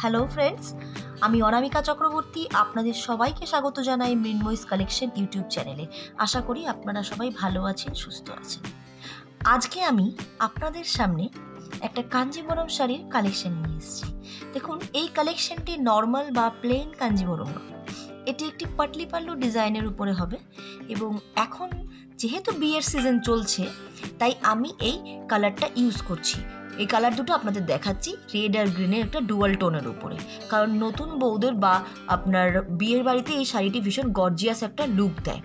Hello friends, আমি অনামিকা চক্রবর্তী আপনাদের সবাইকে স্বাগত জানাই মৃন্ময়ীস কালেকশন ইউটিউব চ্যানেলে। আশা করি আপনারা সবাই ভালো আছেন, সুস্থ আছেন। আজকে আমি আপনাদের সামনে একটা কাঞ্জিবরম শাড়ির কালেকশন নিয়ে এসেছি। দেখুন, এই কালেকশনটি নর্মাল বা প্লেন কাঞ্জিবরম নয়, এটি একটি পাটলি পাল্লু ডিজাইনের উপরে হবে এবং এখন যেহেতু বিয়ের সিজন চলছে তাই আমি এই কালারটা ইউজ করছি। এই কালার দুটো আপনাদের দেখাচ্ছি, রেড আর গ্রিনের একটা ডুয়াল টোনের উপরে, কারণ নতুন বউদের বা আপনার বিয়ের বাড়িতে এই শাড়িটি ভীষণ গর্জিয়াস একটা লুক দেয়।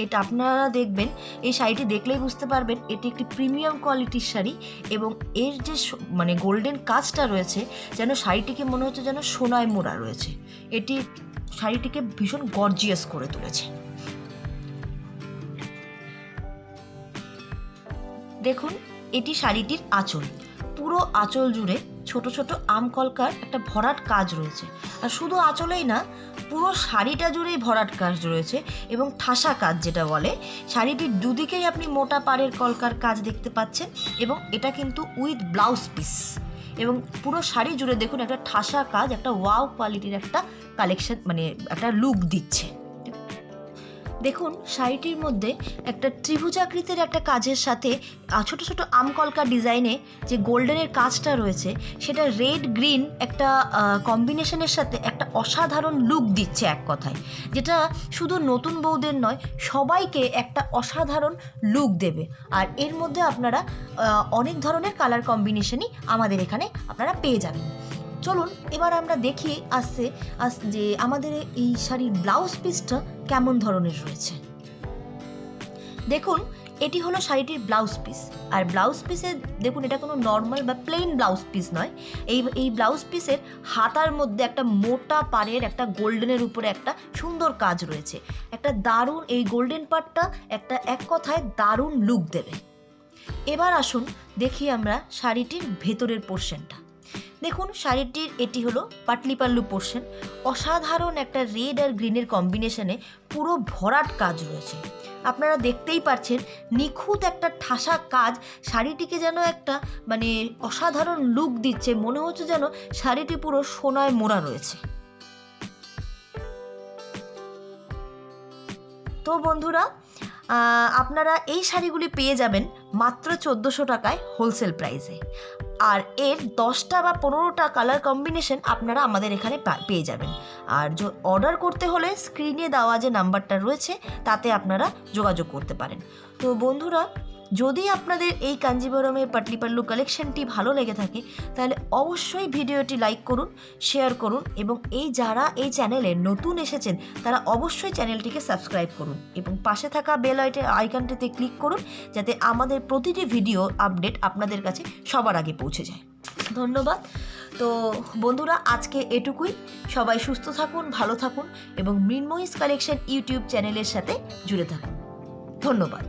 এটা আপনারা দেখবেন, এই শাড়িটি দেখলেই বুঝতে পারবেন এটি একটি প্রিমিয়াম কোয়ালিটির শাড়ি এবং এর যে মানে গোল্ডেন কাজটা রয়েছে, যেন শাড়িটিকে মনে হচ্ছে যেন সোনায় মোড়া রয়েছে। এটি শাড়িটিকে ভীষণ গর্জিয়াস করে তুলেছে। দেখুন, এটি শাড়িটির আঁচল। পুরো আঁচল জুড়ে ছোট ছোট আমকলকার একটা ভরাট কাজ রয়েছে, আর শুধু আঁচলেই না, পুরো শাড়িটা জুড়েই ভরাট কাজ রয়েছে এবং ঠাসা কাজ যেটা বলে। শাড়িটির দুদিকেই আপনি মোটা পাড়ের কলকার কাজ দেখতে পাচ্ছেন এবং এটা কিন্তু উইথ ব্লাউজ পিস, এবং পুরো শাড়ি জুড়ে দেখুন একটা ঠাসা কাজ, একটা ওয়াও কোয়ালিটির একটা কালেকশন, মানে একটা লুক দিচ্ছে। দেখুন, শাড়িটির মধ্যে একটা ত্রিভুজাকৃতির একটা কাজের সাথে ছোট ছোট আমকলকা ডিজাইনে যে গোল্ডেনের কাজটা রয়েছে, সেটা রেড গ্রিন একটা কম্বিনেশনের সাথে একটা অসাধারণ লুক দিচ্ছে এক কথায়, যেটা শুধু নতুন বউদের নয়, সবাইকে একটা অসাধারণ লুক দেবে। আর এর মধ্যে আপনারা অনেক ধরনের কালার কম্বিনেশনই আমাদের এখানে আপনারা পেয়ে যাবেন। চলুন এবার আমরা দেখি যে আমাদের এই শাড়ির ব্লাউজ পিসটা কেমন ধরনের রয়েছে। দেখুন, এটি হলো শাড়িটির ব্লাউজ পিস। আর ব্লাউজ পিসে দেখুন, এটা কোনো নর্মাল বা প্লেন ব্লাউজ পিস নয়। এই ব্লাউজ পিসের হাতার মধ্যে একটা মোটা পাড়ের একটা গোল্ডেনের উপরে একটা সুন্দর কাজ রয়েছে। একটা দারুণ, এই গোল্ডেন পার্টটা একটা এক কথায় দারুণ লুক দেবে। এবার আসুন দেখি আমরা শাড়িটির ভেতরের পোর্শনটা। দেখুন, শাড়িটির এটি হলো পাটলি পাল্লু পোর্শন। অসাধারণ একটা রেড আর গ্রিনের কম্বিনেশনে পুরো ভরাট কাজ রয়েছে। আপনারা দেখতেই পাচ্ছেন, নিখুঁত একটা ঠাসা কাজ শাড়িটিকে যেন একটা মানে অসাধারণ লুক দিচ্ছে, মনে হচ্ছে যেন শাড়িটি পুরো সোনায় মোড়া রয়েছে। তো বন্ধুরা, আপনারা এই শাড়িগুলি পেয়ে যাবেন মাত্র 1400 টাকায় হোলসেল প্রাইসে। আর এর 10টা বা 15টা কালার কম্বিনেশন আপনারা আমাদের এখানে পেয়ে যাবেন। আর অর্ডার করতে হলে স্ক্রিনে দেওয়া যে নাম্বারটা রয়েছে তাতে আপনারা যোগাযোগ করতে পারেন। তো বন্ধুরা, যদি আপনাদের এই কাঞ্জিবরমের পাটলি পাল্লু কালেকশনটি ভালো লেগে থাকে তাহলে অবশ্যই ভিডিওটি লাইক করুন, শেয়ার করুন এবং যারা এই চ্যানেলে নতুন এসেছেন তারা অবশ্যই চ্যানেলটিকে সাবস্ক্রাইব করুন এবং পাশে থাকা বেল আইকনটিতে ক্লিক করুন, যাতে আমাদের প্রতিটি ভিডিও আপডেট আপনাদের কাছে সবার আগে পৌঁছে যায়। ধন্যবাদ। তো বন্ধুরা, আজকে এটুকুই। সবাই সুস্থ থাকুন, ভালো থাকুন এবং মৃন্ময়ীস কালেকশন ইউটিউব চ্যানেলের সাথে জুড়ে থাকুন। ধন্যবাদ।